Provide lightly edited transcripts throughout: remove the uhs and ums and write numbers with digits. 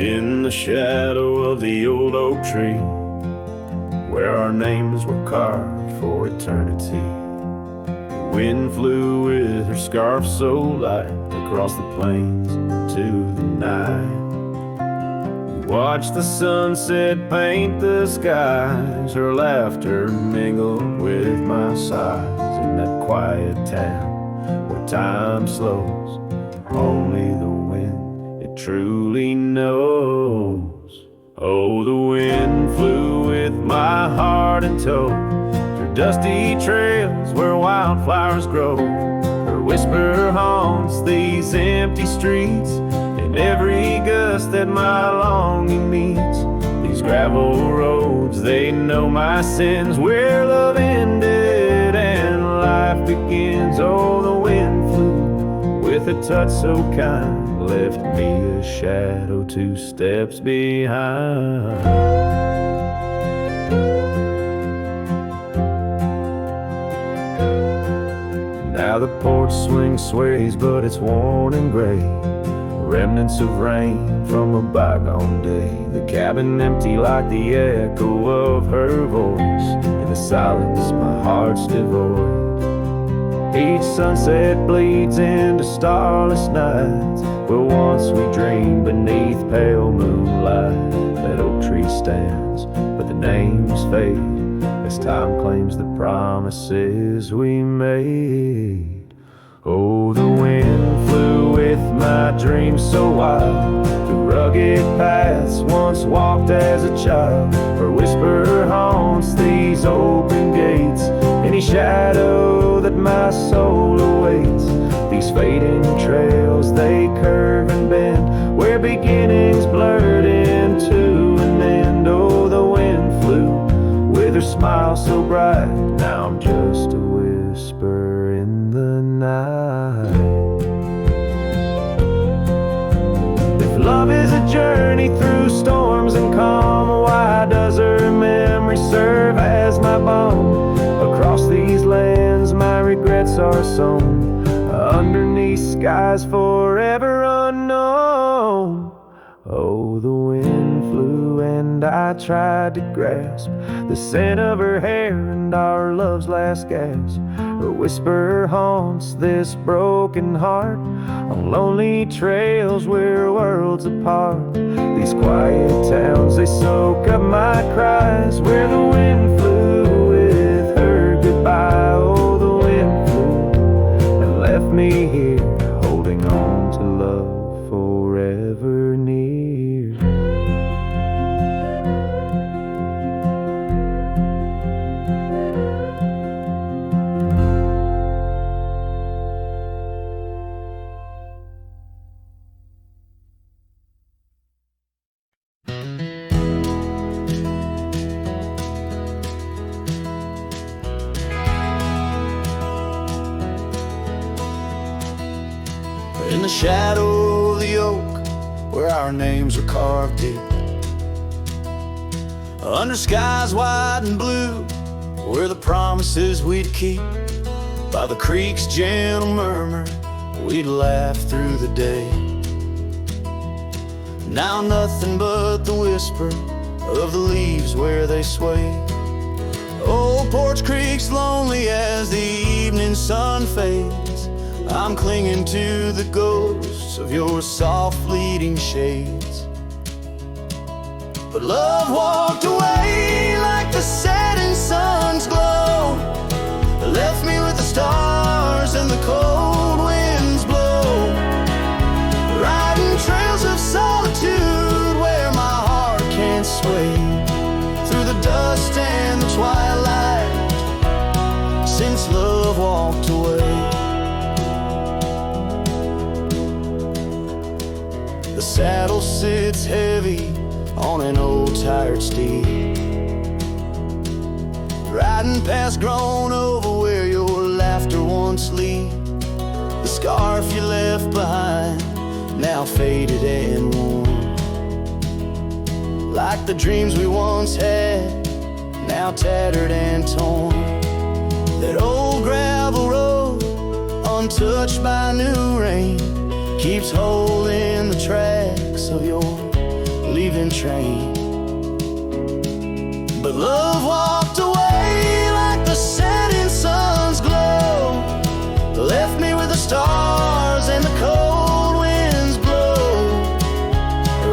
In the shadow of the old oak tree, where our names were carved for eternity, the wind flew with her scarf so light across the plains to the night. We watched the sunset paint the skies, her laughter mingled with my sighs. In that quiet town where time slows, only the wind it truly knows. Oh, the wind flew with my heart in tow through dusty trails where wildflowers grow. Her whisper haunts these empty streets, in every gust that my longing meets. These gravel roads, they know my sins, where love ended and life begins. Oh, the wind flew with a touch so kind, left me a shadow 2 steps behind. Now the porch swing sways, but it's worn and gray, remnants of rain from a bygone day. The cabin empty like the echo of her voice. In the silence my heart's devoid. Each sunset bleeds into starless nights, where once we dreamed beneath pale moonlight. That oak tree stands, but the names fade as time claims the promises we made. Oh, the wind flew with my dreams so wild, through rugged paths once walked as a child. Her whisper haunts these open gates, any shadow that my soul awaits. These fading trails, they curve and bend, where beginnings blurred into an end. Oh, the wind flew with her smile so bright, now I'm just a whisper in the night. If love is a journey through storms and calm, why does her memory serve as my balm? Across these lands my regrets are sown, underneath skies forever unknown. Oh, the wind flew and I tried to grasp the scent of her hair and our love's last gasp. Her whisper haunts this broken heart on lonely trails we're worlds apart. These quiet towns, they soak up my cries, where the wind flew with her goodbye. Oh, the wind flew and left me here, holding on to love forever near. In the shadow of the oak, where our names are carved deep, under skies wide and blue, where the promises we'd keep, by the creek's gentle murmur, we'd laugh through the day. Now nothing but the whisper of the leaves where they sway. Old Porch Creek's lonely as the evening sun fades. I'm clinging to the ghosts of your soft fleeting shades. But love walked away like the setting sun's glow, left me with the stars and the cold winds blow, riding trails of solitude where my heart can't sway, through the dust and the twilight, since love walked away. The saddle sits heavy on an old tired steed, riding past grown over where your laughter once lead. The scarf you left behind, now faded and worn, like the dreams we once had, now tattered and torn. That old gravel road, untouched by new rain, keeps holding the tracks of your leaving train. But love walked away like the setting sun's glow, left me with the stars and the cold winds blow,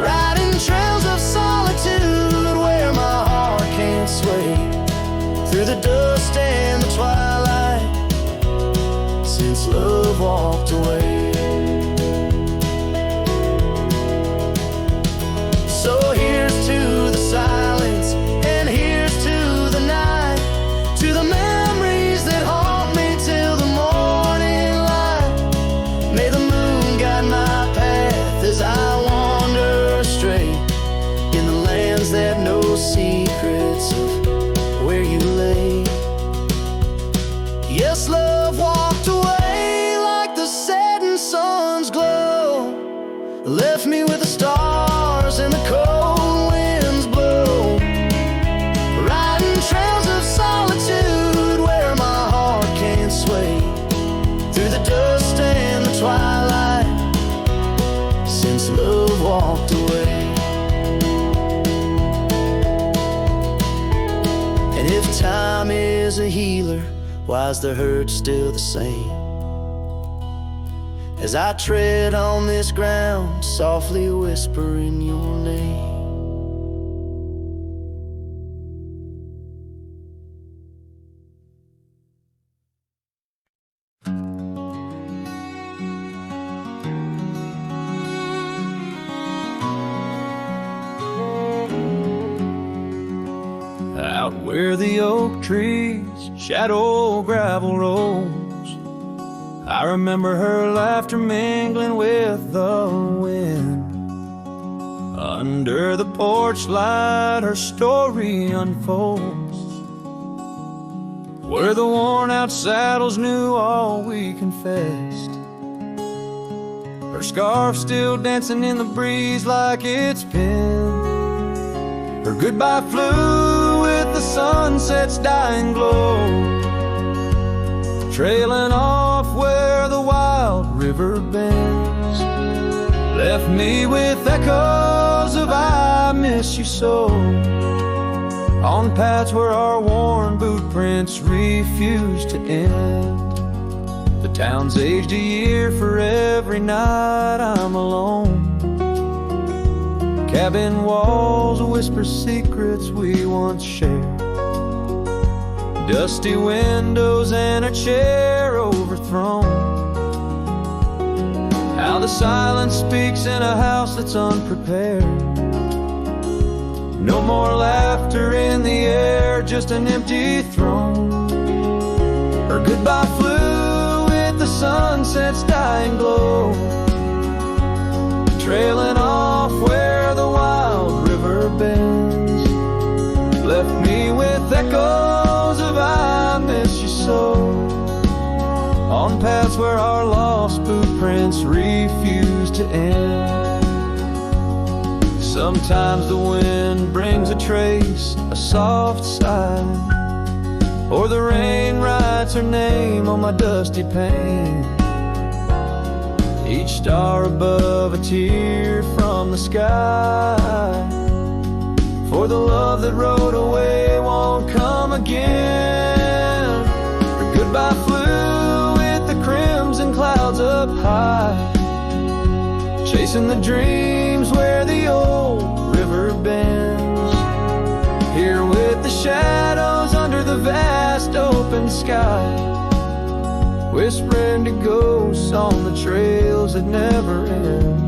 riding trails of solitude where my heart can't sway, through the dust and the twilight, since love walked away. So here's to the silence, and here's to the night, to the memories that haunt me till the morning light. May the moon guide my path as I wander astray, in the lands that know secrets of where you lay. Yes, love walked away like the setting sun's glow, left me with the stars and the cold winds blow, riding trails of solitude where my heart can't sway, through the dust and the twilight, since love walked away. And if time is a healer, why's the hurt still the same? As I tread on this ground, softly whispering your name. Out where the oak trees shadow gravel rolls, I remember her laughter mingling with the wind. Under the porch light her story unfolds, where the worn out saddles knew all we confessed. Her scarf still dancing in the breeze like it's been. Her goodbye flew with the sunset's dying glow, trailing off where the wild river bends, left me with echoes of I miss you so, on paths where our worn boot prints refuse to end. The town's aged a year for every night I'm alone. Cabin walls whisper secrets we once shared, dusty windows and a chair overthrown. How the silence speaks in a house that's unprepared. No more laughter in the air, just an empty throne. Her goodbye flew with the sunset's dying glow, trailing off where the wild river bends, left me with echoes of I miss you so, on paths where our lost boot prints refuse to end. Sometimes the wind brings a trace, a soft sigh, or the rain writes her name on my dusty pane. Each star above a tear from the sky, for the love that rode away won't come again. Her goodbye flew with the crimson clouds up high, chasing the dreams where the old river bends, here with the shadows under the vast open sky, whispering to ghosts on the trails that never end,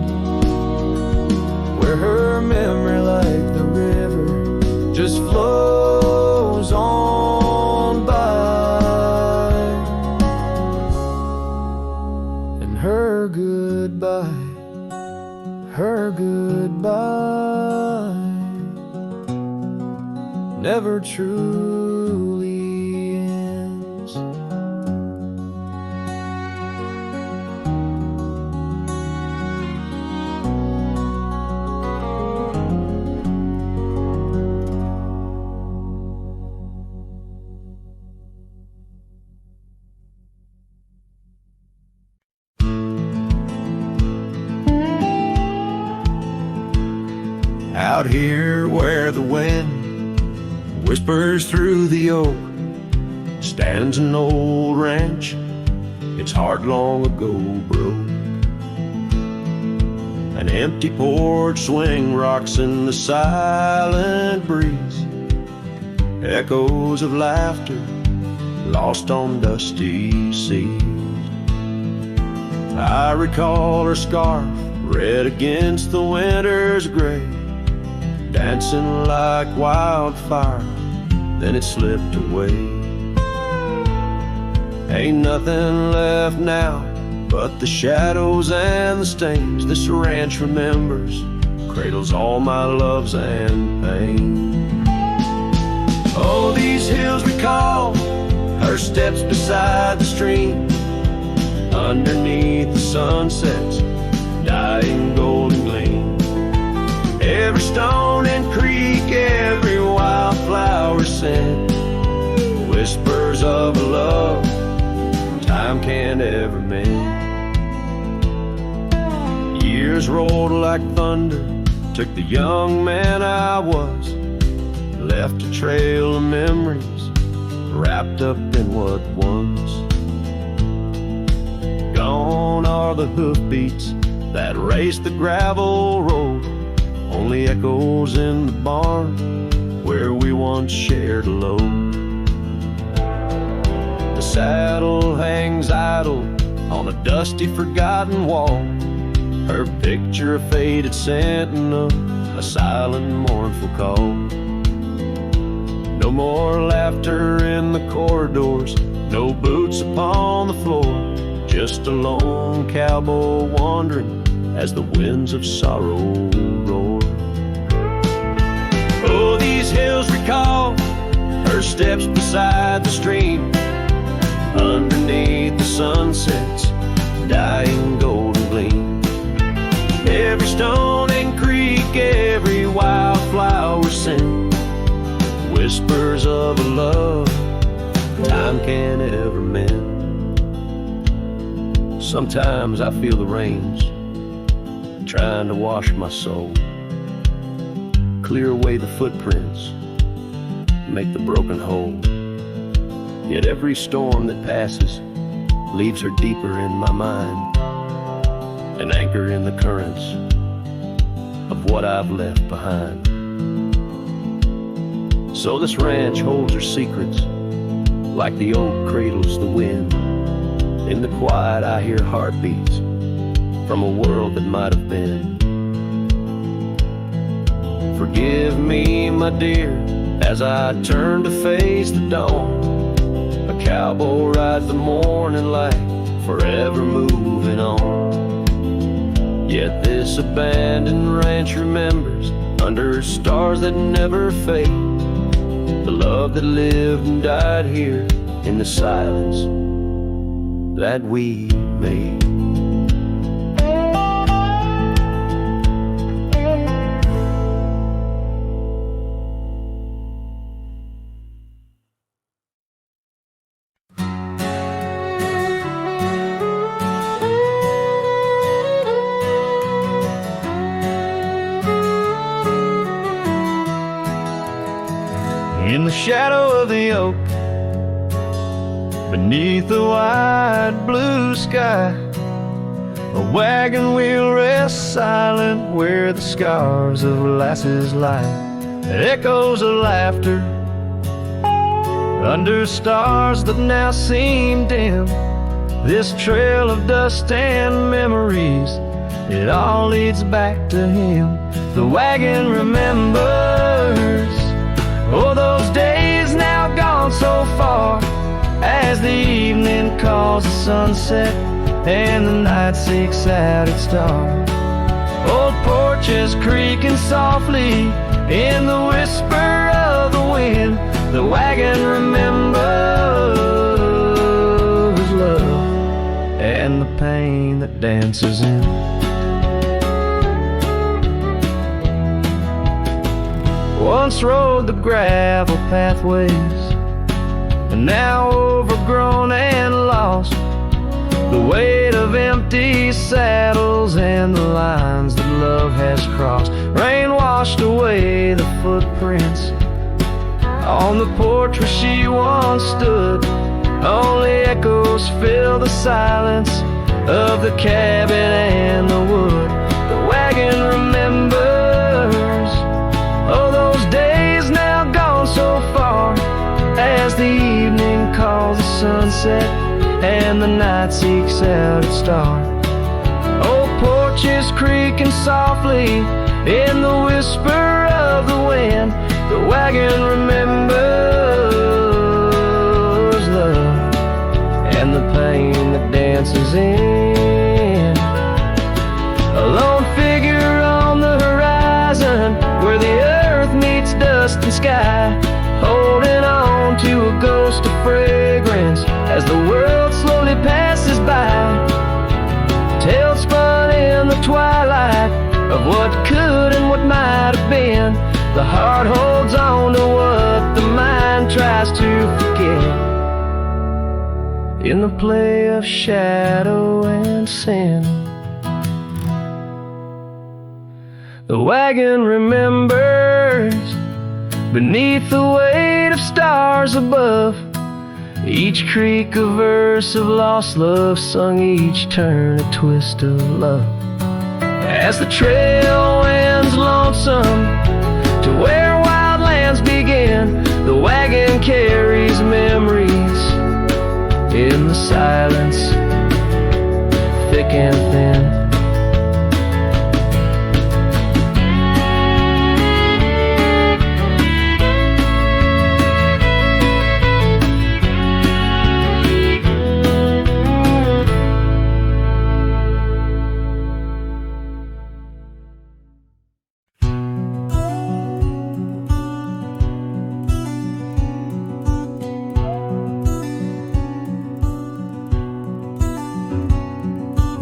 where her memory like the river just flows on by, and her goodbye never truly ends. Out here where the wind whispers through the oak stands an old ranch, its heart long ago broke. An empty porch swing rocks in the silent breeze, echoes of laughter lost on dusty seas. I recall her scarf red against the winter's gray, dancing like wildfire, then it slipped away. Ain't nothing left now but the shadows and the stains. This ranch remembers, cradles all my loves and pain. Oh, these hills recall her steps beside the stream, underneath the sunset's dying golden gleam. Every stone and creek, every wildflower scent, whispers of a love time can't ever mend. Years rolled like thunder, took the young man I was, left a trail of memories wrapped up in what was. Gone are the hoofbeats that raced the gravel road, only echoes in the barn where we once shared a load. The saddle hangs idle on a dusty forgotten wall, her picture a faded sentinel, a silent mournful call. No more laughter in the corridors, no boots upon the floor, just a lone cowboy wandering as the winds of sorrow roar. Oh, these hills recall her steps beside the stream, underneath the sunset's dying golden gleam. Every stone and creek, every wildflower scent, whispers of a love time can't ever mend. Sometimes I feel the rains trying to wash my soul, clear away the footprints, make the broken whole. Yet every storm that passes leaves her deeper in my mind, an anchor in the currents of what I've left behind. So this ranch holds her secrets, like the oak cradles the wind. In the quiet I hear heartbeats from a world that might have been. Forgive me, my dear, as I turn to face the dawn. A cowboy rides the morning light, forever moving on. Yet this abandoned ranch remembers, under stars that never fade, the love that lived and died here in the silence that we made. In the shadow of the oak, beneath the wide blue sky, a wagon wheel rests silent where the scars of lasses lie. Echoes of laughter under stars that now seem dim. This trail of dust and memories, it all leads back to him. The wagon remembers, oh, those days now gone so far, as the evening calls the sunset and the night seeks out its star. Old porches creaking softly in the whisper of the wind. The wagon remembers love and the pain that dances in. Once rode the gravel pathways, and now overgrown and lost, the weight of empty saddles and the lines that love has crossed. Rain washed away the footprints on the porch where she once stood. Only echoes fill the silence of the cabin and the wood. The wagon remembers all those days now gone so far, as the evening calls the sunset and the night seeks out its star. Old porches creaking softly in the whisper of the wind. The wagon remembers love and the pain that dances in. A lone figure on the horizon where the earth meets dust and sky, holding on to a ghost of fragrance as the world slowly passes by. Tales spun in the twilight of what could and what might have been. The heart holds on to what the mind tries to forget, in the play of shadow and sin. The wagon remembers beneath the weight of stars above, each creak a verse of lost love sung, each turn a twist of love. As the trail winds lonesome to where wildlands begin, the wagon carries memories in the silence, thick and thin.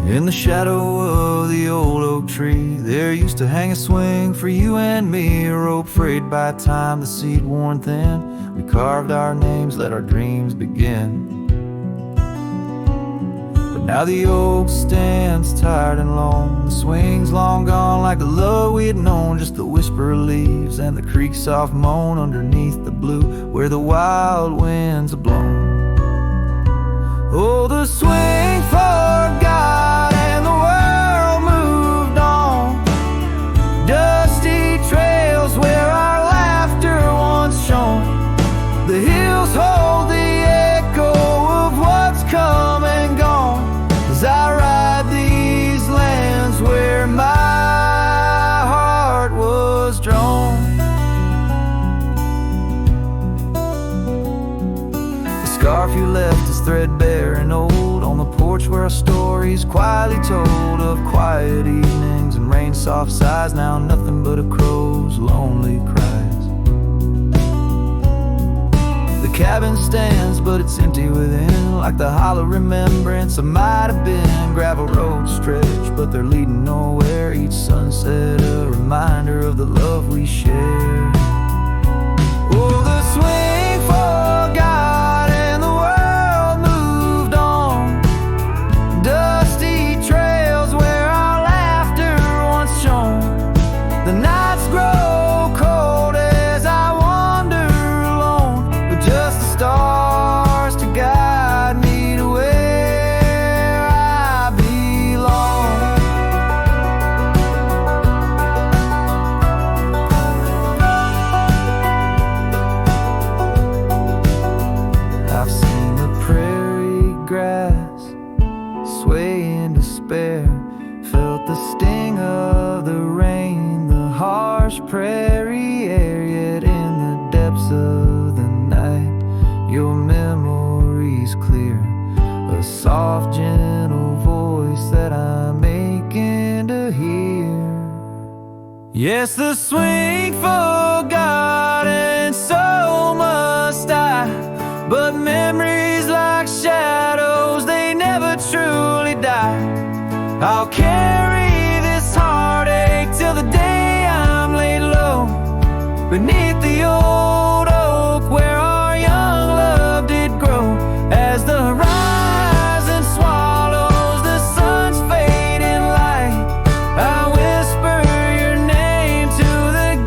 In the shadow of the old oak tree, there used to hang a swing for you and me, a rope frayed by time, the seed worn thin. We carved our names, let our dreams begin. But now the oak stands tired and lone, the swing's long gone like the love we had known, just the whisper of leaves and the creek's soft moan underneath the blue where the wild winds are blown. Oh, the swing forgot and the world moved on. Dusty trails where our laughter once shone. The hills hold the echo of what's come and gone, as I ride these lands where my heart was drawn. The scarf you left is threadbare and old on the porch where our stories quietly told of quiet evenings and rain soft sighs, now nothing but a crow's lonely cries. The cabin stands but it's empty within, like the hollow remembrance of might have been. Gravel roads stretch but they're leading nowhere, each sunset a reminder of the love we share. Oh, the swing forgot and the world moved on. Dusty trails where our laughter once shone. The nights grow cold as I wander alone, with just the stars to guide me to where I belong. I've seen the prairie grass sway in despair, felt the sting of the rain, the harsh prairie air, yet in the depths of the night your memory's clear, a soft gentle voice that I'm aching to hear. Yes, the swing forgot and so must I, but memories like shadows, they never truly die. I'll carry this heartache till the day I'm laid low beneath the old oak where our young love did grow. As the horizon swallows the sun's fading light, I whisper your name to the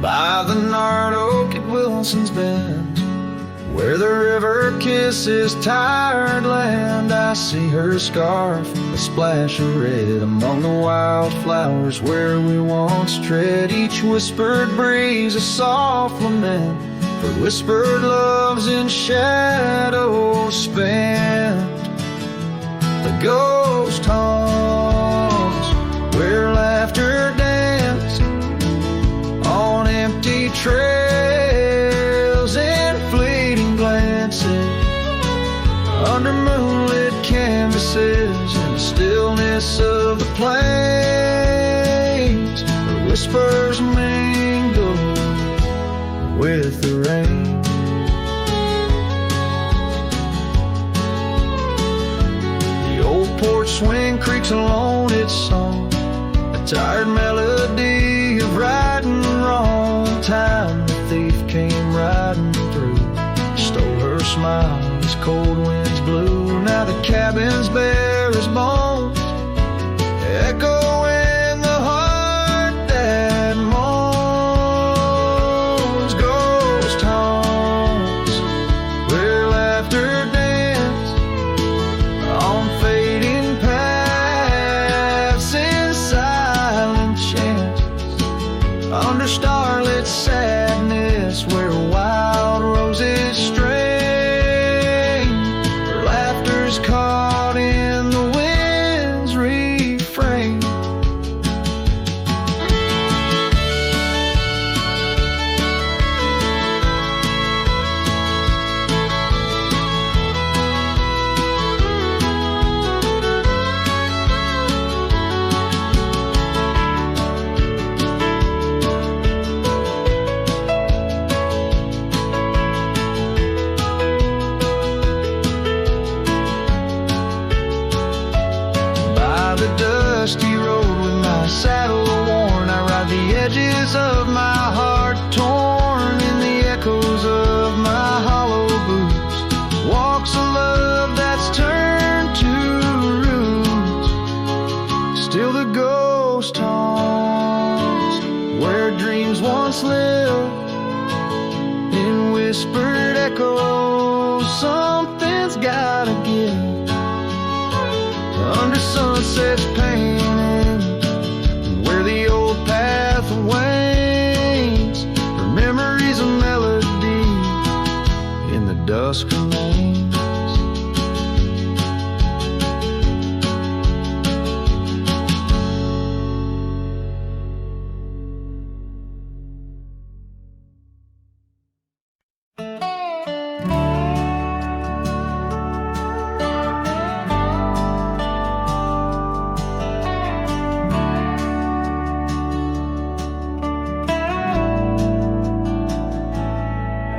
By the gnarled oak at Wilson's Bend, where the river kisses tired land, I see her scarf, a splash of red among the wildflowers where we once tread. Each whispered breeze a soft lament for whispered loves in shadows spent. The ghost haunts where laughter danced on empty trails and fleeting glances under moonlit canvases in the stillness of the plains. The whispers mingle with the rain. The old porch swing creaks alone its song, a tired melody of right and wrong. Time the thief came riding through, stole her smile as cold winds blew. Now the cabin's bare as bones, echo in the heart that moans. Ghost haunts where laughter danced on fading paths in silent chants, under starlit sadness where wild roses strain, where laughter's caught in the wind's refrain. By the dusty road with my saddle worn, I ride the edges of my heart torn in the echoes of my hollow boots. Walks a love that's turned to roots. Still the ghost haunts where dreams once lived in whispered echoes. Something's gotta give under sunset's painting, where the old path wanes, for memories of melody in the dusk remains.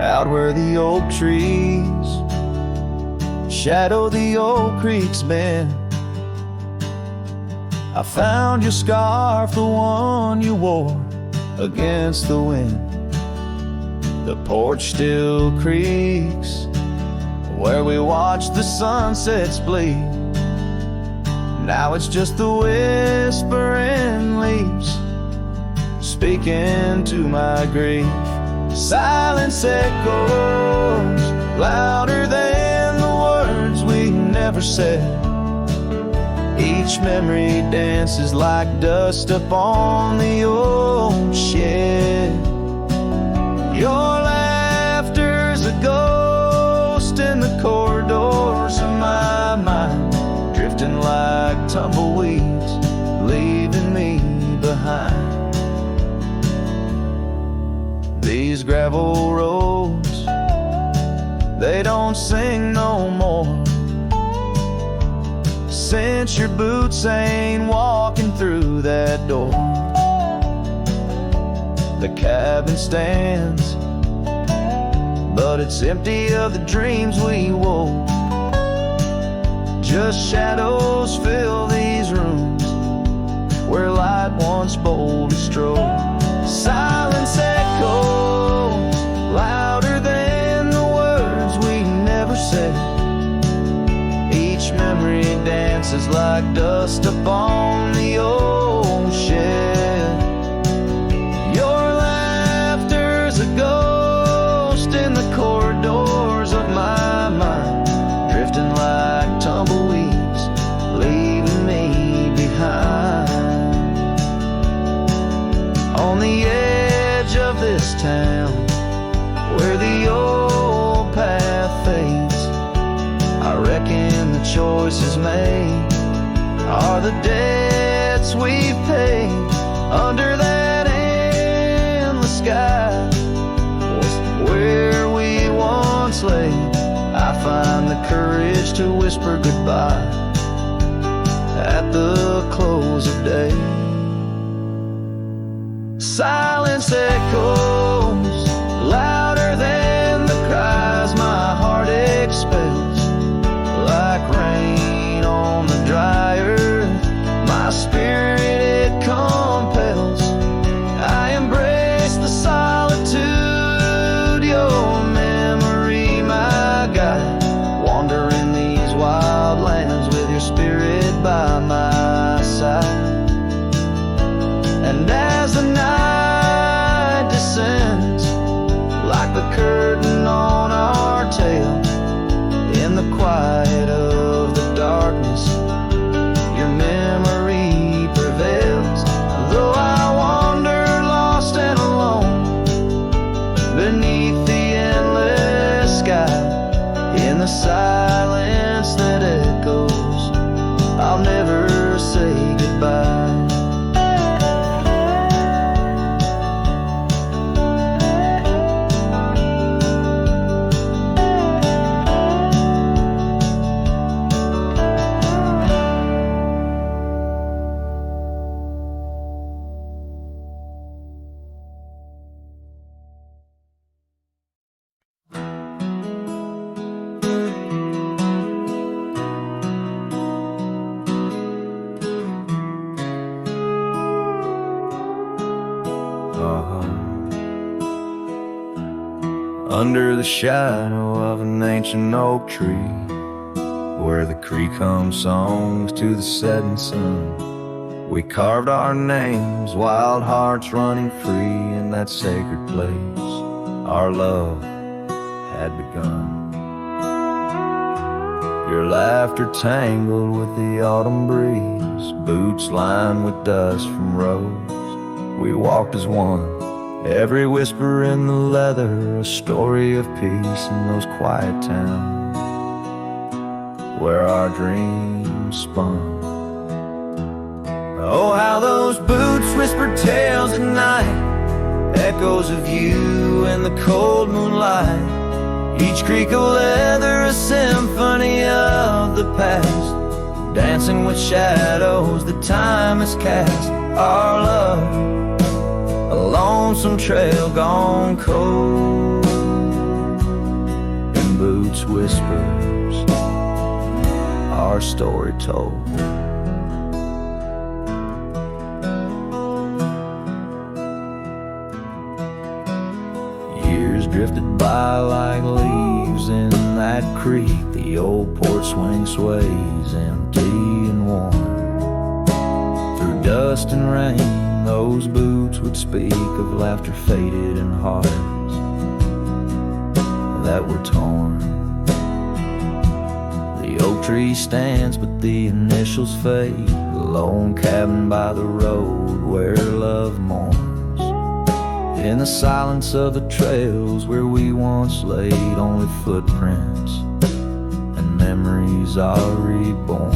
Out where the oak trees shadow the old creek's bend, I found your scarf, the one you wore against the wind. The porch still creaks where we watched the sunsets bleed. Now it's just the whispering leaves speaking to my grief. Silence echoes louder than the words we never said. Each memory dances like dust upon the old shed. Your laughter's a ghost in the corridors of my mind, drifting like tumbleweeds, leaving me behind. These gravel roads, they don't sing no more, since your boots ain't walking through that door. The cabin stands, but it's empty of the dreams we wove. Just shadows fill these rooms where light once boldly strode. Silence echoes louder than the words we never said. Each memory dances like dust upon the old shed. Your laughter this town where the old path fades. I reckon the choices made are the debts we've paid under that endless sky. Where we once lay, I find the courage to whisper goodbye at the close of day. Silence echoes louder than the cries my heart expels. Like rain on the dry earth, my spirit it compels. I embrace the solitude, your memory my guide. Wander in these wild lands with your spirit by my side. And as the night descends, like the curtain on our tale, in the quiet of the darkness, your memory prevails. Though I wander lost and alone beneath the endless sky, in the silence that echoes, I'll never say goodbye. Under the shadow of an ancient oak tree, where the creek hums songs to the setting sun, we carved our names, wild hearts running free in that sacred place our love had begun. Your laughter tangled with the autumn breeze, boots lined with dust from roads. We walked as one, every whisper in the leather, a story of peace in those quiet towns where our dreams spun. Oh, how those boots whispered tales at night, echoes of you in the cold moonlight. Each creak of leather, a symphony of the past, dancing with shadows that time has cast. Our love, a lonesome trail gone cold, and boots whispers, our story told. Years drifted by like leaves in that creek. The old porch swing sways empty and warm. Through dust and rain, those boots would speak of laughter faded and hearts that were torn. The oak tree stands, but the initials fade. The lone cabin by the road where love mourns. In the silence of the trails where we once laid, only footprints and memories are reborn.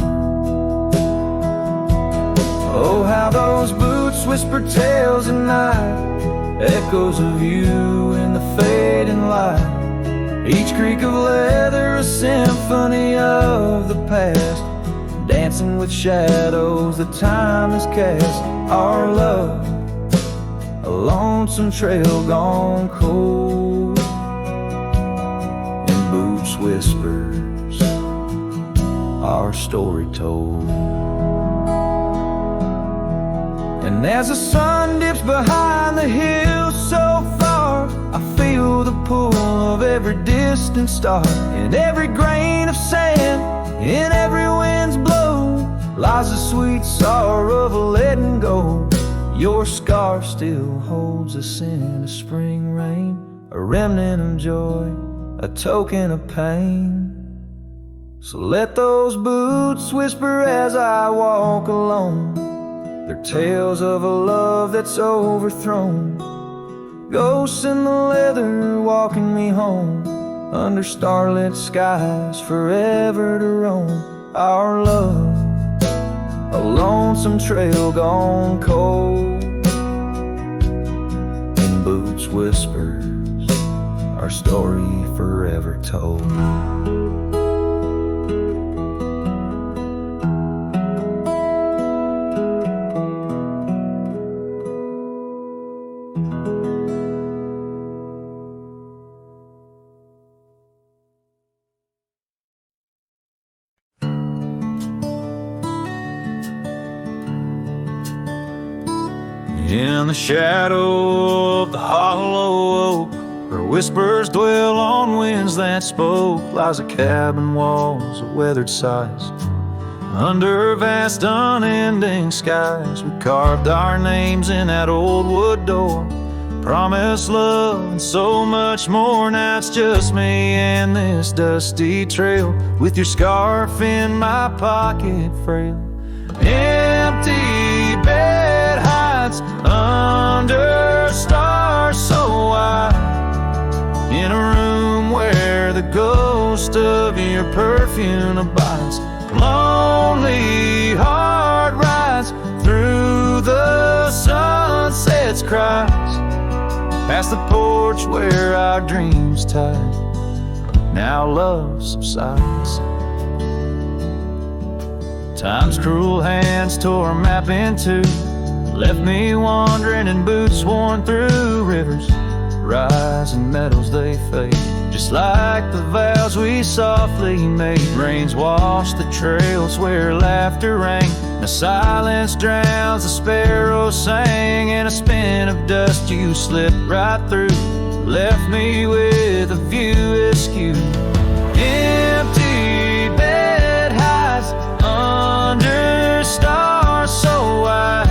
Oh, how those boots whisper tales at night, echoes of you in the fading light. Each creak of leather, a symphony of the past, dancing with shadows that time has cast. Our love, a lonesome trail gone cold, and boots whispers, our story told. And as the sun dips behind the hills so far, I feel the pull of every distant star. In every grain of sand, in every wind's blow, lies the sweet sorrow of letting go. Your scarf still holds a scent of spring rain, a remnant of joy, a token of pain. So let those boots whisper as I walk alone, their tales of a love that's overthrown. Ghosts in the leather walking me home, under starlit skies forever to roam. Our love, a lonesome trail gone cold. In boots whispers, our story forever told. In the shadow of the hollow oak, where whispers dwell on winds that spoke, lies a cabin walls of weathered sighs. Under vast unending skies, we carved our names in that old wood door. Promised love and so much more. Now it's just me and this dusty trail, with your scarf in my pocket frail. Empty bed hides under stars so wide, in a room where the ghost of your perfume abides. Lonely heart rides through the sunset's cries, past the porch where our dreams tied. Now love subsides. Time's cruel hands tore a map in two, left me wandering in boots worn through. Rivers rise and meadows they fade, just like the vows we softly made. Rains wash the trails where laughter rang, the silence drowns the sparrows sang. In a spin of dust you slipped right through, left me with a view askew. Empty bed hides under stars so wide,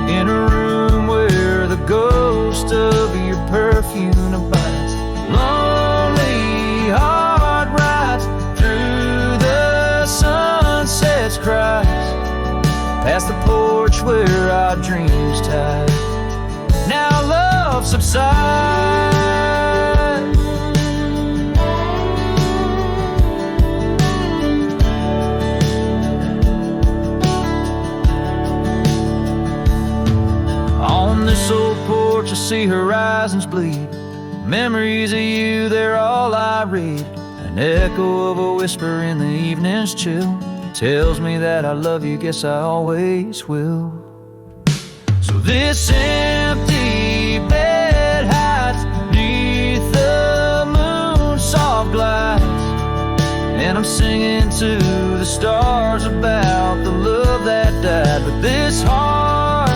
in a room where the ghost of your perfume abides. Lonely heart rides through the sunset's cries, past the porch where our dreams tied. Now love subsides. On this old porch I see horizons bleed, memories of you, they're all I read. An echo of a whisper in the evening's chill tells me that I love you, guess I always will. So this empty bed hides neath the moon's soft glides, and I'm singing to the stars about the love that died. But this heart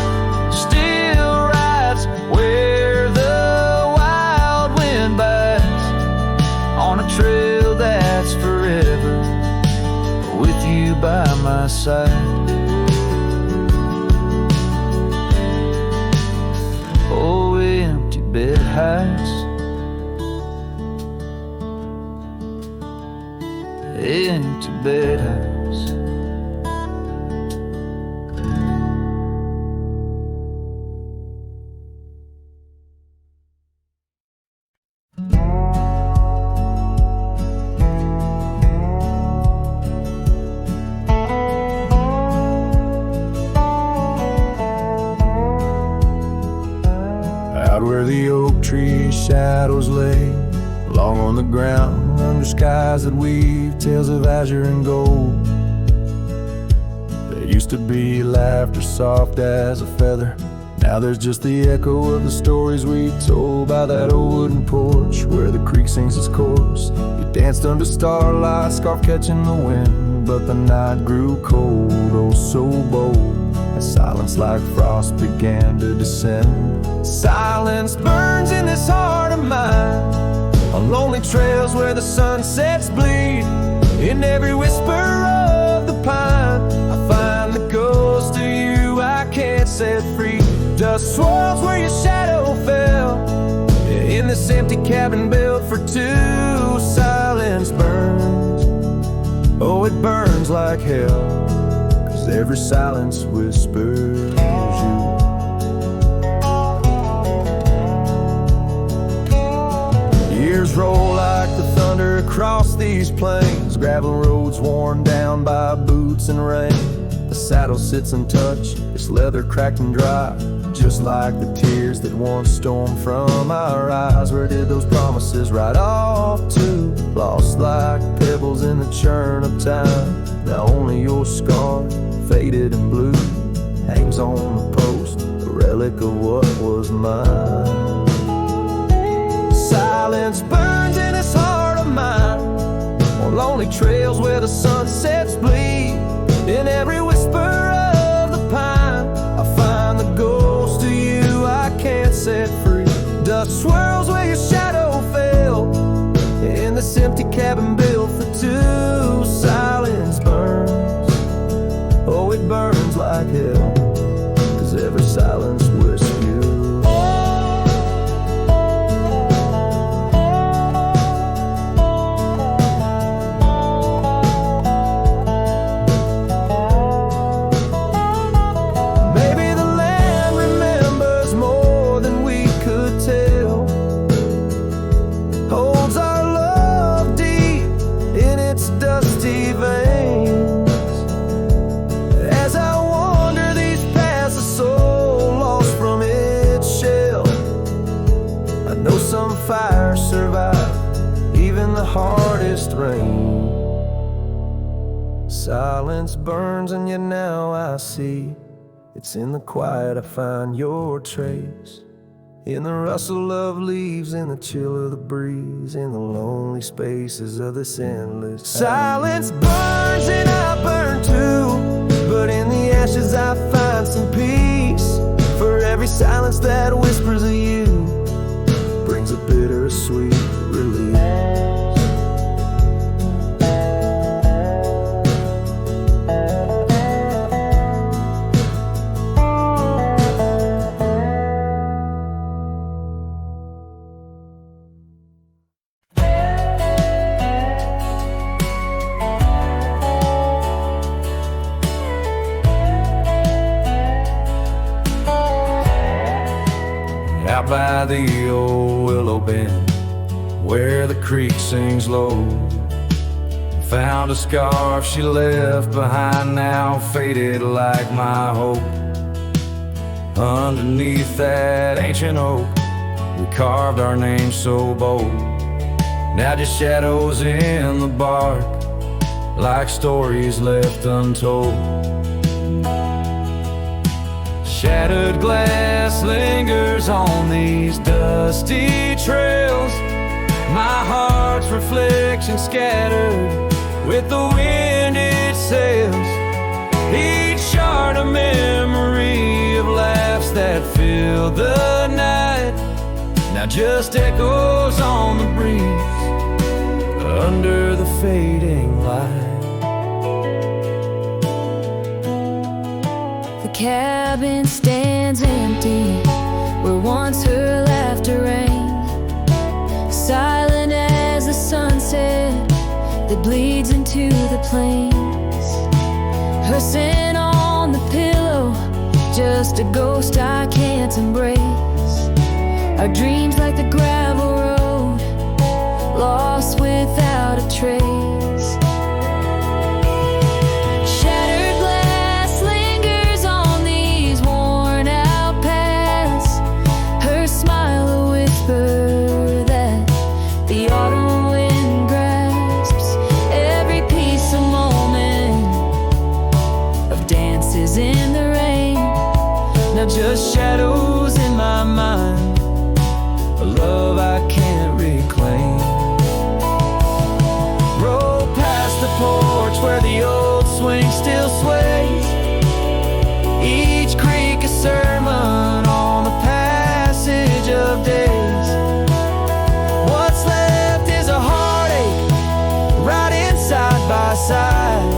still rides where the wild wind bites, on a trail that's forever with you by my side. Oh, empty bed hides, empty bed hides. Out where the oak tree shadows lay, long on the ground, under skies that weave tales of azure and gold. There used to be laughter soft as a feather, now there's just the echo of the stories we told by that old wooden porch where the creek sings its chorus. You danced under starlight, scarf catching the wind, but the night grew cold, oh so bold, as silence like frost began to descend. Silence burns in this heart of mine, on lonely trails where the sunsets bleed. In every whisper of the pine, I find the ghost of you I can't set free. Dust swirls where your shadow fell, in this empty cabin built for two. Silence burns, oh it burns like hell, 'cause every silence whispers you. wander across these plains, gravel roads worn down by boots and rain. The saddle sits untouched, its leather cracked and dry, just like the tears that once stormed from our eyes. Where did those promises ride off to? Lost like pebbles in the churn of time. Now only your scar, faded and blue, hangs on the post, a relic of what was mine. Silence burns in this heart of mine, on lonely trails where the sunsets bleed. In every whisper of the pine, I find the ghost of you I can't set free. Dust swirls where your shadow fell, in this empty cabin built for two. Silence burns, oh it burns like hell, 'cause every silence whisks you. Fire survive even the hardest rain. Silence burns and yet now I see, it's in the quiet I find your trace. In the rustle of leaves, in the chill of the breeze, in the lonely spaces of this endless silence burns and I burn too, but in the ashes I find some peace. For every silence that whispers of you brings a bittersweet release. Out by the old willow bend, where the creek sings low, found a scarf she left behind, now faded like my hope. Underneath that ancient oak, we carved our names so bold, now just shadows in the bark, like stories left untold. Shattered glass lingers on these dusty trails, my heart's reflection scattered with the wind it sails. Each shard a memory of laughs that filled the night, now just echoes on the breeze under the fading light. The cabin stands empty where once her laughter rang, silent as the sunset that bleeds into the plains. Her scent on the pillow, just a ghost I can't embrace. Our dreams like the gravel road, lost without a trace. Just shadows in my mind, a love I can't reclaim. Roll past the porch where the old swing still sways, each creek a sermon on the passage of days. What's left is a heartache, riding side by side,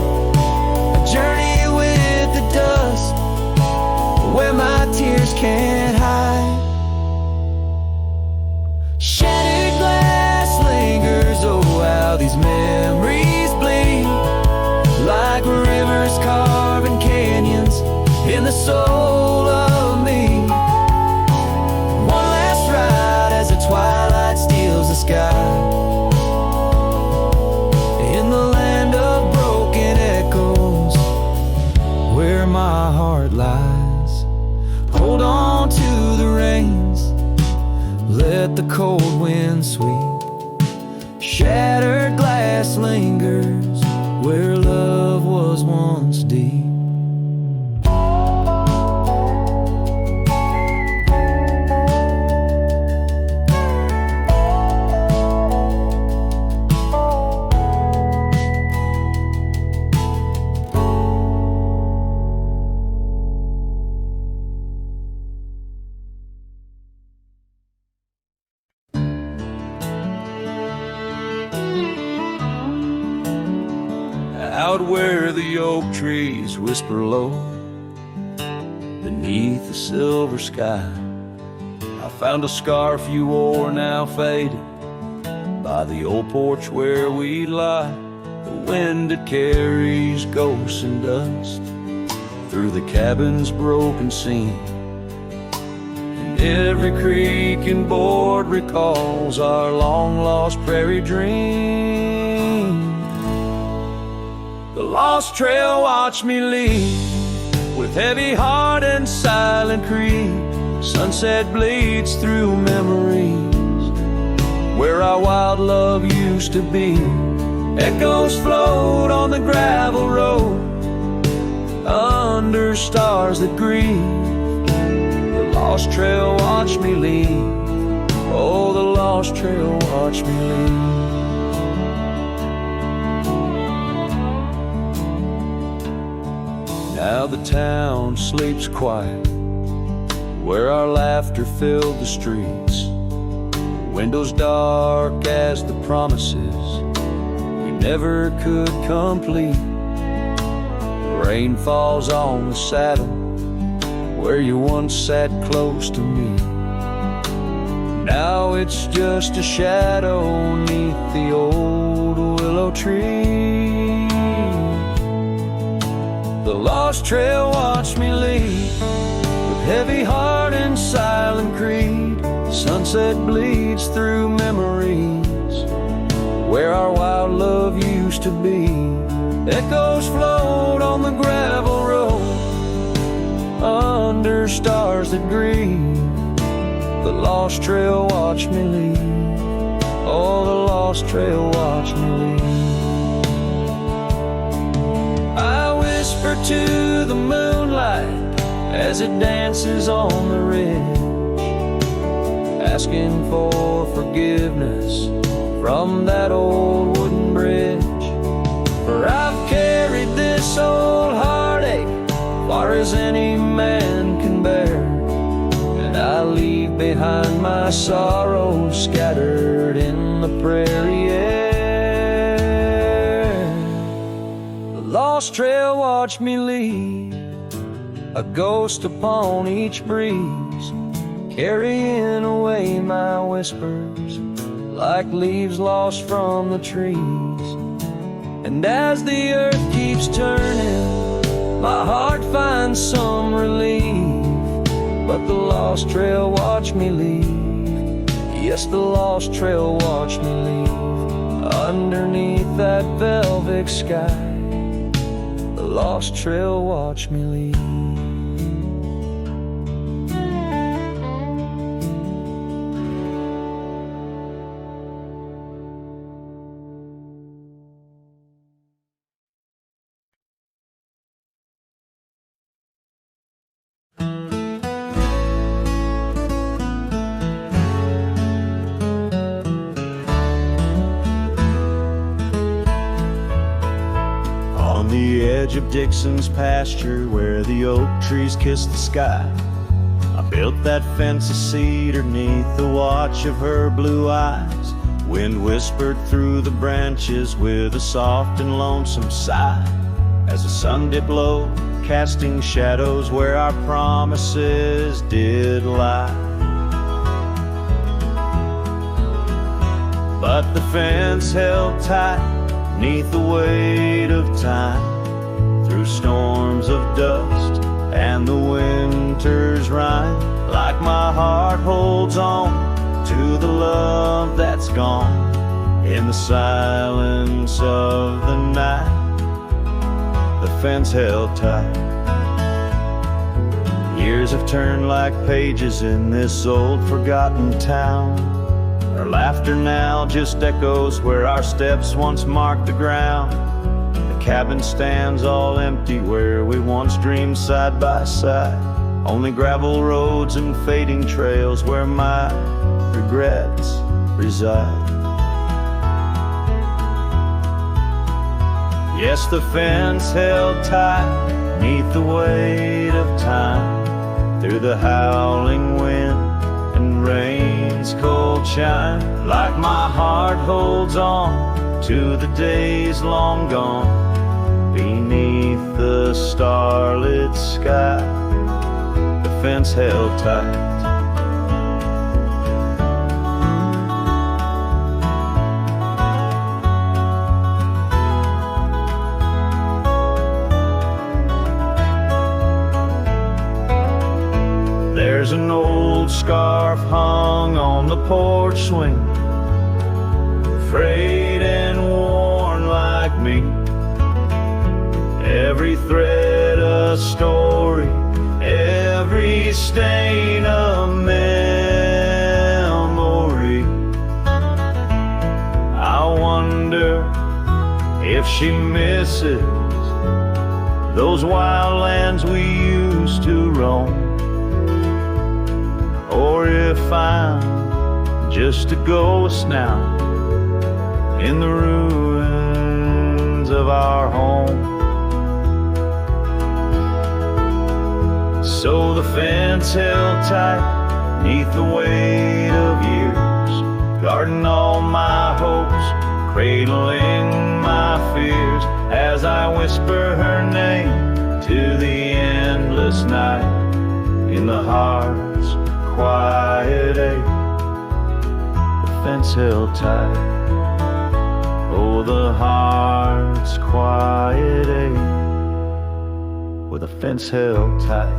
a journey with the dust where my tears can't hide. Shattered glass lingers, oh how these memories bleed, like rivers carving canyons in the soul of me. One last ride as the twilight steals the sky, let the cold wind sweep. Shattered glass lingers where love was once deep. Out where the oak trees whisper low beneath the silver sky, I found a scarf you wore, now faded, by the old porch where we lie. The wind that carries ghosts and dust through the cabin's broken seam, and every creak and board recalls our long-lost prairie dream. The lost trail watched me leave with heavy heart and silent creed. Sunset bleeds through memories where our wild love used to be. Echoes float on the gravel road under stars that grieve. The lost trail watched me leave. Oh, the lost trail watched me leave. Now the town sleeps quiet where our laughter filled the streets. Windows dark as the promises we never could complete. Rain falls on the saddle where you once sat close to me. Now it's just a shadow 'neath the old willow tree. The lost trail watched me leave with heavy heart and silent creed. Sunset bleeds through memories where our wild love used to be. Echoes float on the gravel road under stars that grieve. The lost trail watched me leave. Oh, the lost trail watched me leave. I whisper to the moonlight as it dances on the ridge, asking for forgiveness from that old wooden bridge. For I've carried this old heartache far as any man can bear, and I leave behind my sorrow scattered in the prairie air. The lost trail watched me leave, a ghost upon each breeze, carrying away my whispers like leaves lost from the trees. And as the earth keeps turning, my heart finds some relief. But the lost trail watched me leave. Yes, the lost trail watched me leave. Underneath that velvet sky, the lost trail watched me leave. Of Dixon's pasture where the oak trees kiss the sky, I built that fence of cedar 'neath the watch of her blue eyes. Wind whispered through the branches with a soft and lonesome sigh as the sun dipped low, casting shadows where our promises did lie. But the fence held tight 'neath the weight of time, through storms of dust and the winter's rime. Like my heart holds on to the love that's gone in the silence of the night, the fence held tight. Years have turned like pages in this old forgotten town. Our laughter now just echoes where our steps once marked the ground. The cabin stands all empty where we once dreamed side by side. Only gravel roads and fading trails where my regrets reside. Yes, the fence held tight 'neath the weight of time, through the howling wind and rain's cold chime. Like my heart holds on to the days long gone, beneath the starlit sky, the fence held tight. There's an old scarf hung on the porch swing, frayed and worn like me. Every thread a story, every stain a memory. I wonder if she misses those wild lands we used to roam, or if I'm just a ghost now in the ruins of our home. So the fence held tight 'neath the weight of years, guarding all my hopes, cradling my fears, as I whisper her name to the endless night in the heart's quiet ache. The fence held tight, oh, the heart's quiet ache, with a fence held tight.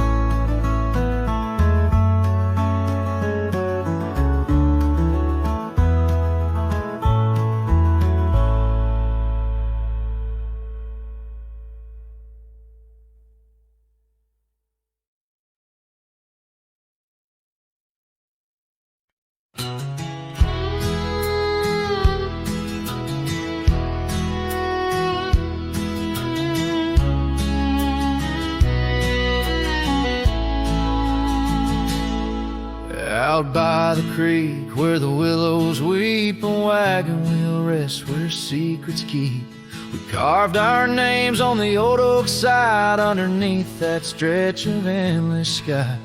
Out by the creek where the willows weep, a wagon wheel rests where secrets keep. We carved our names on the old oak side underneath that stretch of endless sky.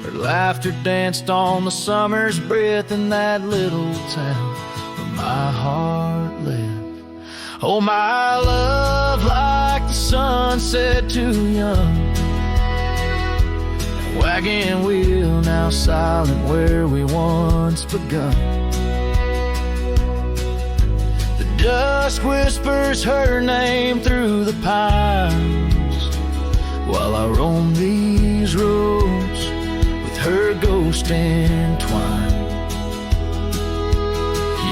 Our laughter danced on the summer's breath in that little town where my heart lived. Oh, my love, like the sunset too young. Wagon wheel now silent where we once begun. The dusk whispers her name through the pines, while I roam these roads with her ghost entwined.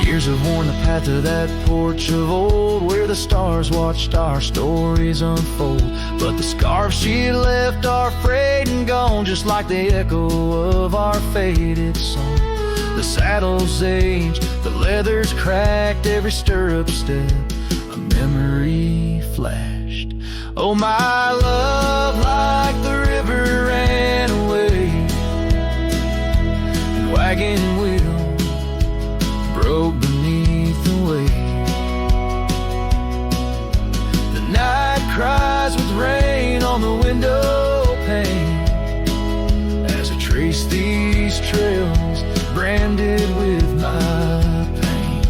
Years have worn the path to that porch of old, where the stars watched our stories unfold. But the scarves she left are frayed and gone, just like the echo of our faded song. The saddle's aged, the leather's cracked, every stirrup step a memory flashed. Oh, my love, like the river ran away, and wagon wheel broke beneath the weight. The night cries with rain on the window pane as I trace these trails branded with my pain.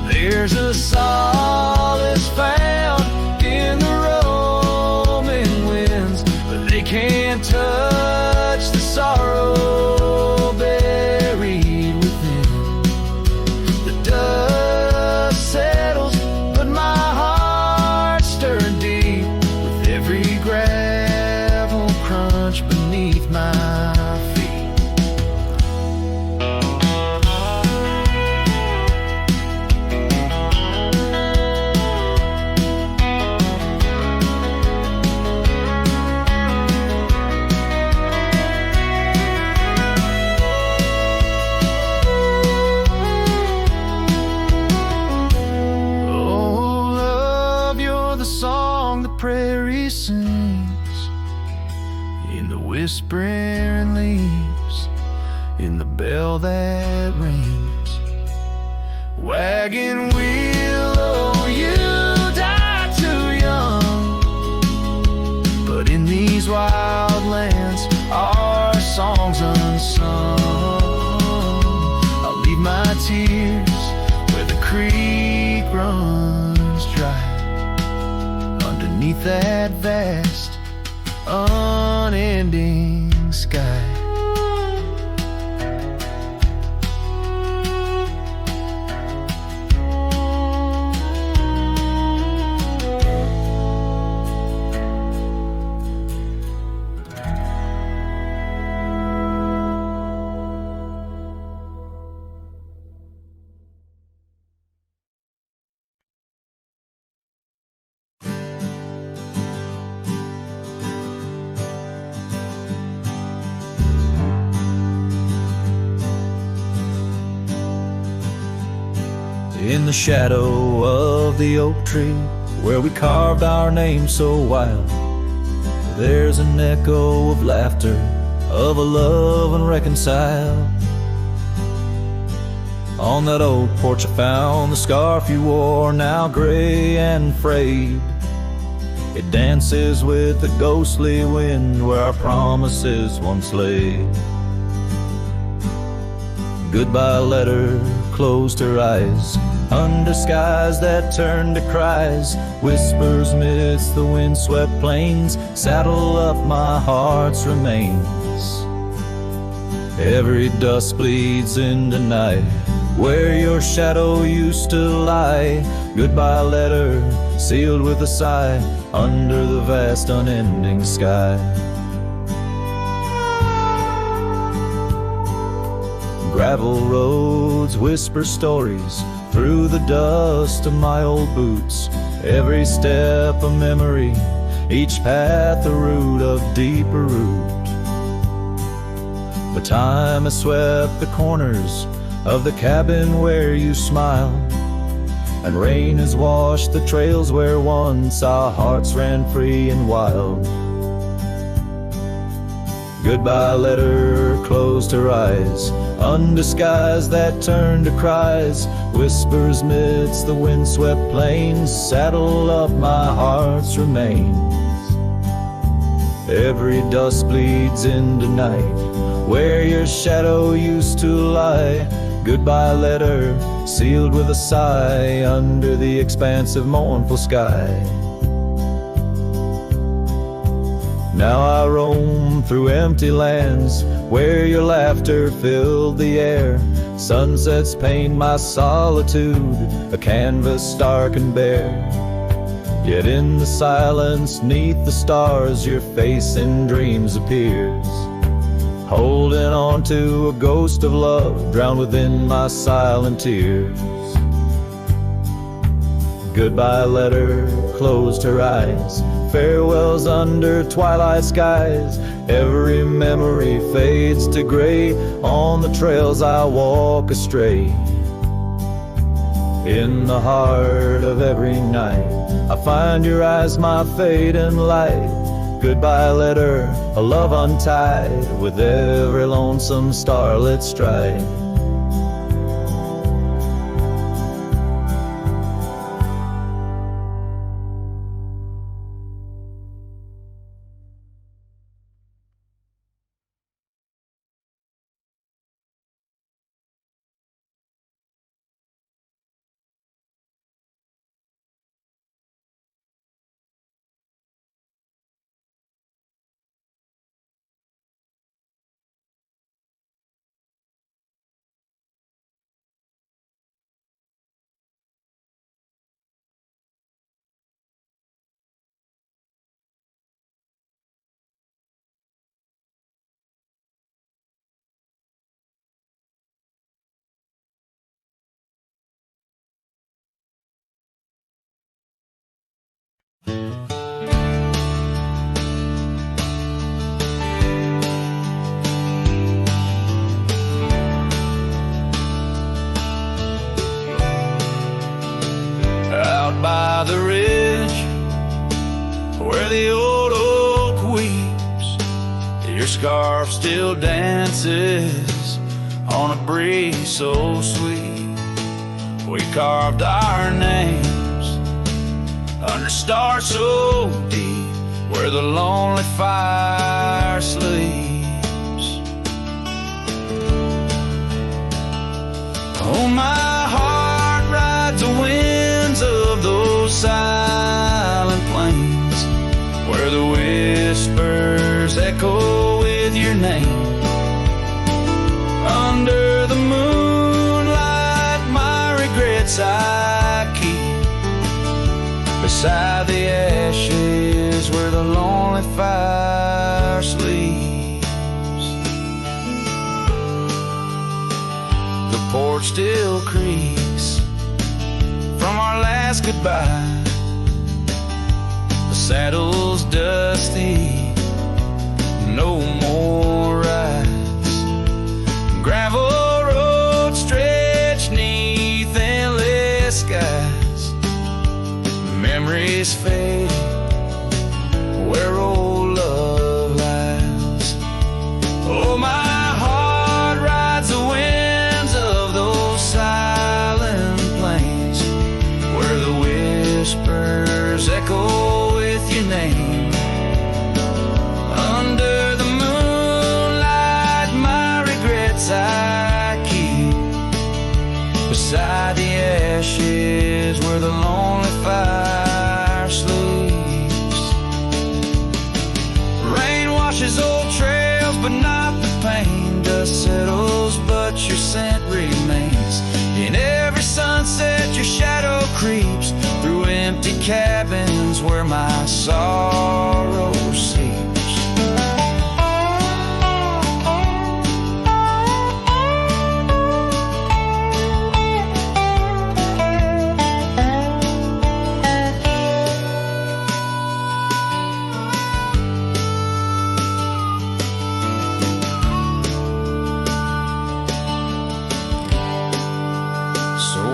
There's a solace found in the roaming winds, but they can't touch the sorrow bed. bell that rings. Wagon wheel, oh, you died too young. But in these wild lands, our song's unsung. I'll leave my tears where the creek runs dry, underneath that vast, unending sky. In the shadow of the oak tree, where we carved our name so wild, there's an echo of laughter, of a love unreconciled. On that old porch I found the scarf you wore, now gray and frayed. It dances with the ghostly wind where our promises once lay. Goodbye letter closed her eyes, under skies that turned to cries, whispers midst the windswept plains, saddle up my heart's remains. Every dust bleeds into night, where your shadow used to lie. Goodbye letter sealed with a sigh, under the vast unending sky. Gravel roads whisper stories through the dust of my old boots, every step a memory, each path a root of deeper root. But time has swept the corners of the cabin where you smiled, and rain has washed the trails where once our hearts ran free and wild. Goodbye letter closed her eyes, under skies that turned to cries, whispers midst the windswept plains, saddle up my heart's remains. Every dust bleeds into night, where your shadow used to lie. Goodbye letter sealed with a sigh, under the expansive mournful sky. Now I roam through empty lands, where your laughter filled the air. Sunsets paint my solitude, a canvas stark and bare. Yet in the silence, neath the stars, your face in dreams appears, holding on to a ghost of love, drowned within my silent tears. Goodbye letter closed her eyes, farewells under twilight skies. Every memory fades to gray, on the trails I walk astray. In the heart of every night, I find your eyes, my fading light. Goodbye letter, a love untied, with every lonesome starlit stride. By the ridge where the old oak weeps, your scarf still dances on a breeze so sweet. We carved our names under stars so deep, where the lonely fire sleeps. Oh, my heart rides the winds of those silent plains, where the whispers echo with your name. Under the moonlight, my regrets I keep beside the ashes where the lonely fire sleeps. The porch still creaks from our last goodbye. The saddle's dusty, no more rides. Gravel road stretch neath endless skies. Memories fade where old love lies. Oh, my heart rides the winds of those silent plains, where the whispers echo with your name. Under the moonlight, my regrets I keep beside the ashes where the lonely fire sleeps. Rain washes old trails, but not the pain. Dust settles, but your scent remains. In every sunset, your shadow creeps through empty cabins where my sorrow seeps.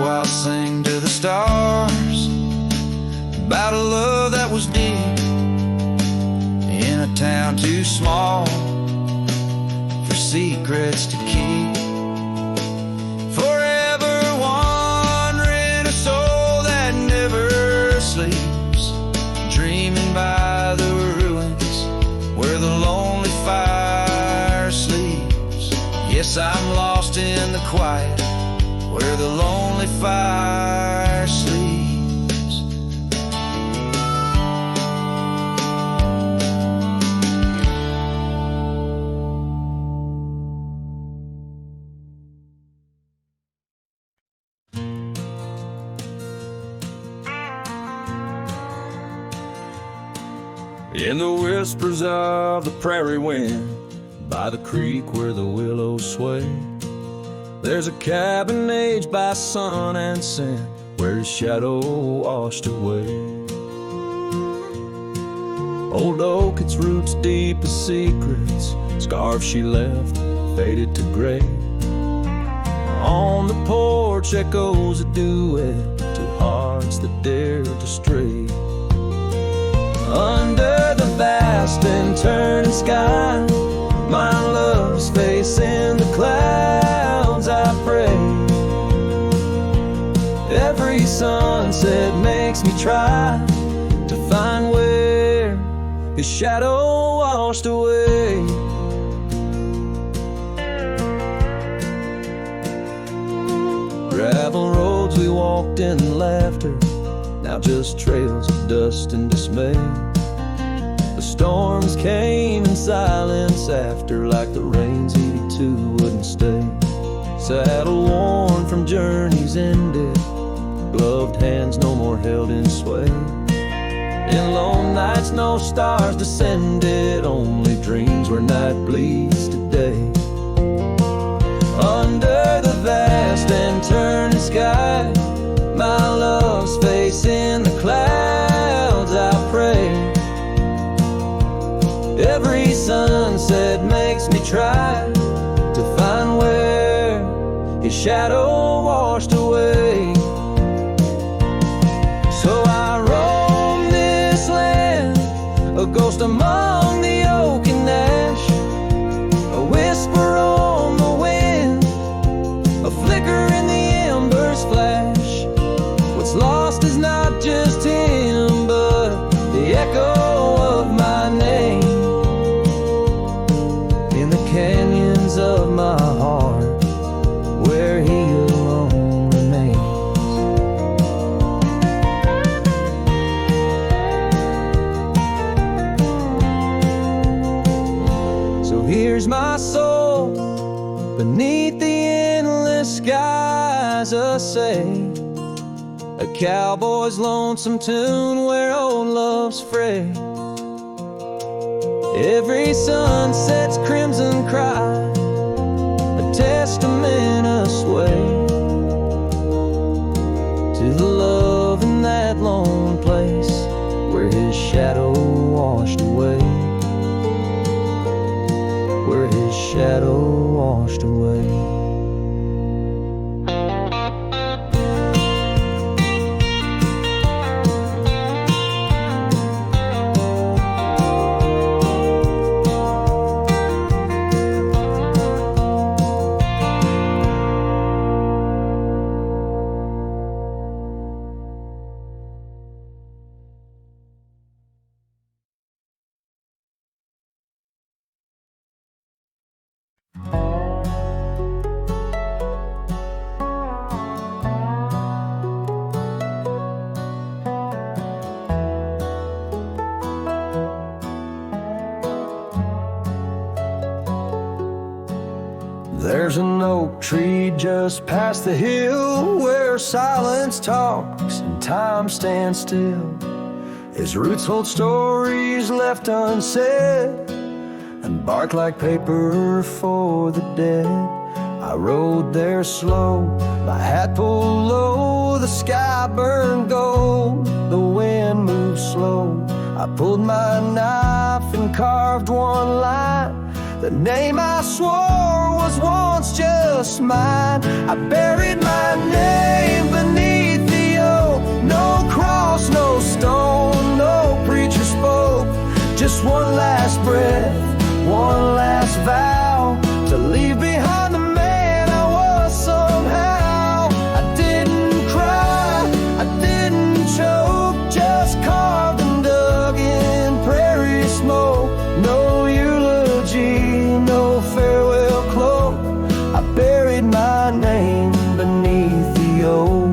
I'll sing to the stars about a love that was deep in a town too small for secrets to keep. Forever wandering, a soul that never sleeps, dreaming by the ruins where the lonely fire sleeps. Yes, I'm lost in the quiet where the lonely fire sleeps. In the whispers of the prairie wind, by the creek where the willows sway, there's a cabin aged by sun and sand, where his shadow washed away. Old oak, its roots deep as secrets, scarves she left faded to gray. On the porch echoes a duet to hearts that dare to stray. Under the vast and turning sky, my love's facing the clouds, I pray. Every sunset makes me try to find where his shadow washed away. Gravel roads we walked in laughter, now just trails of dust and dismay. The storms came in silence after, like the rains he too wouldn't stay. Saddle worn from journeys ended, gloved hands no more held in sway. In lone nights no stars descended, only dreams where night bleeds today. Under the vast and turning sky, my love's facing the clouds, I pray. Every sunset makes me try to find where his shadow washed away. So I roam this land, a ghost among the oak and ash, a whisper on the wind where he alone remains. So here's my soul beneath the endless skies, say a cowboy's lonesome tune where old love's frayed. Every sunset's crimson cry, a testament asway to the love in that lone place where his shadow washed away, where his shadow washed away. There's an oak tree just past the hill where silence talks and time stands still. His roots hold stories left unsaid and bark like paper for the dead. I rode there slow, my hat pulled low, the sky burned gold, the wind moved slow. I pulled my knife and carved one line, the name I swore was once just mine. I buried my name beneath the oak, no cross, no stone, no preacher spoke. Just one last breath, one last vow, to leave behind the man I was somehow. I didn't cry, I didn't choke, just carved and dug in prairie smoke. No eulogy, no farewell cloak, I buried my name beneath the oak.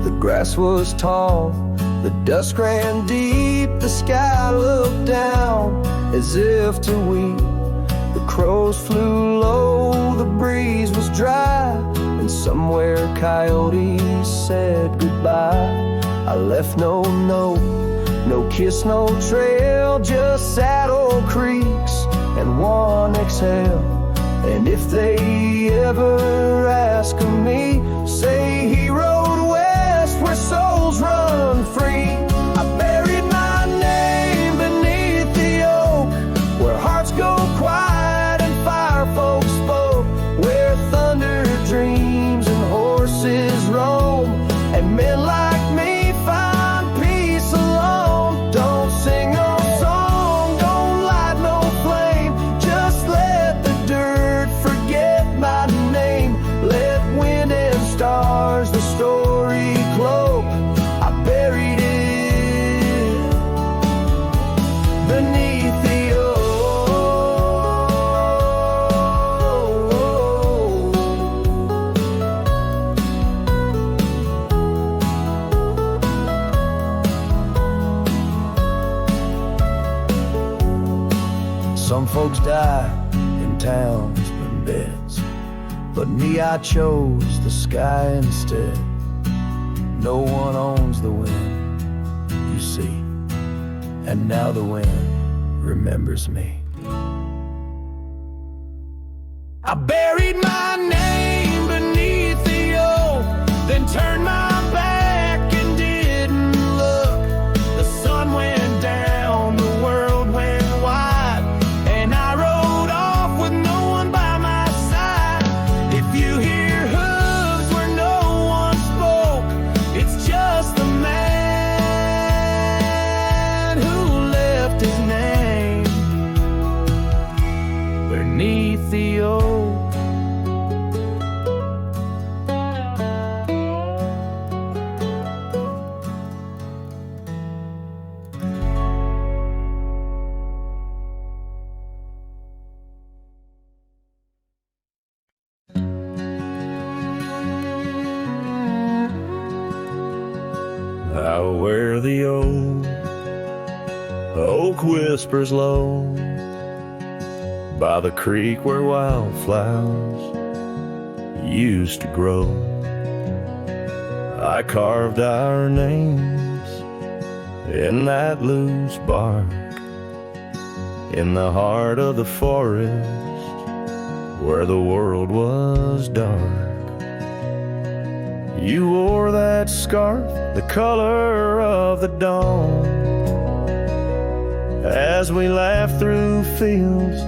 The grass was tall, the dusk ran deep, the sky looked down as if to weep. The crows flew low, the breeze was dry, and somewhere coyotes said goodbye. I left no note, no kiss, no trail, just sad old creeks and one exhale. And if they ever ask of me, say he rode west where souls run free. I buried my name beneath the oak, where hearts go quiet and fire folks spoke, where thunder dreams and horses roam, and men like me find peace alone. Don't sing no song, don't light no flame, just let the dirt forget my name. Let wind and stars the story cloak. I buried it beneath the oak. Some folks die in towns and beds, but me, I chose the sky instead. No one owns the wind, you see, and now the wind remembers me. I buried my name beneath the oak, then turned my back and didn't look. The sun went down, the world went wide, and I rode off with no one by my side. If you hear hooves where no one spoke, it's just the man who left his name Out where the old oak whispers low, by the creek where wildflowers used to grow, I carved our names in that loose bark, in the heart of the forest where the world was dark. You wore that scarf, the color of the dawn, as we laughed through fields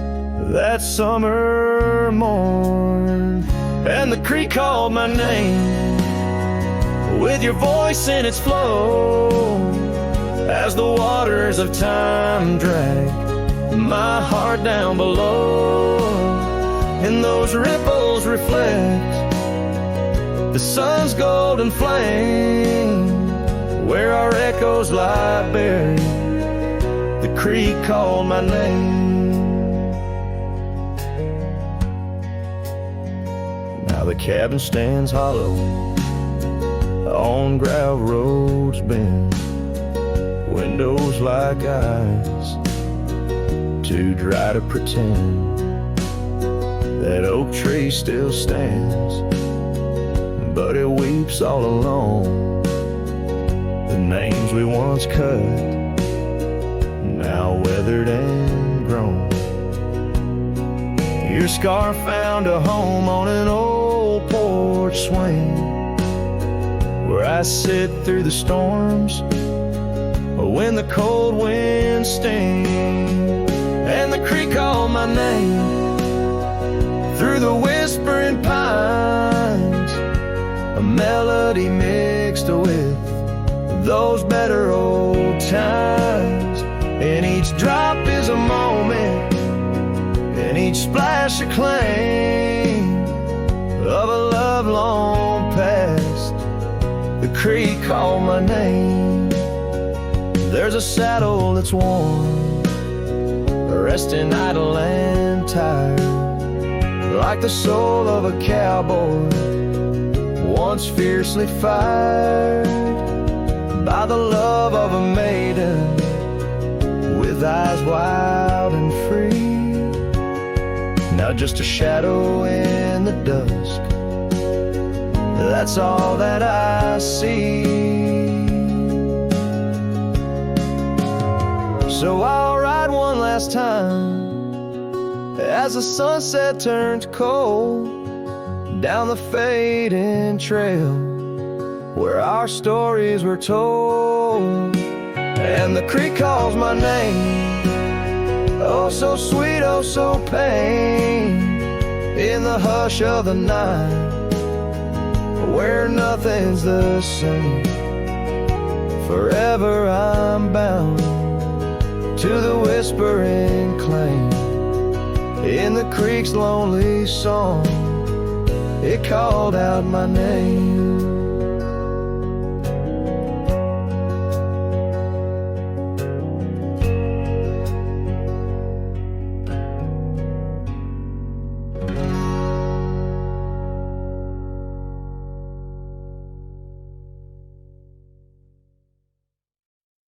that summer morn. And the creek called my name with your voice in its flow, as the waters of time drag my heart down below. And those ripples reflect the sun's golden flame, where our echoes lie buried. The creek called my name. Now the cabin stands hollow on gravel roads bend, windows like eyes too dry to pretend. That oak tree still stands, but it weeps all alone. The names we once cut, now weathered and grown. Your scarf found a home on an old porch swing, where I sit through the storms when the cold winds sting. And the creek called my name through the whispering pines, a melody mixed with those better old times. And each drop is a moment, and each splash a claim of a love long past. The creek called my name. There's a saddle that's worn, resting idle and tired, like the soul of a cowboy once fiercely fired by the love of a maiden with eyes wild and free. Now just a shadow in the dusk, that's all that I see. So I'll ride one last time as the sunset turns cold, down the fading trail where our stories were told. And the creek calls my name, oh so sweet, oh so pain, in the hush of the night, where nothing's the same. Forever I'm bound to the whispering claim in the creek's lonely song. It called out my name.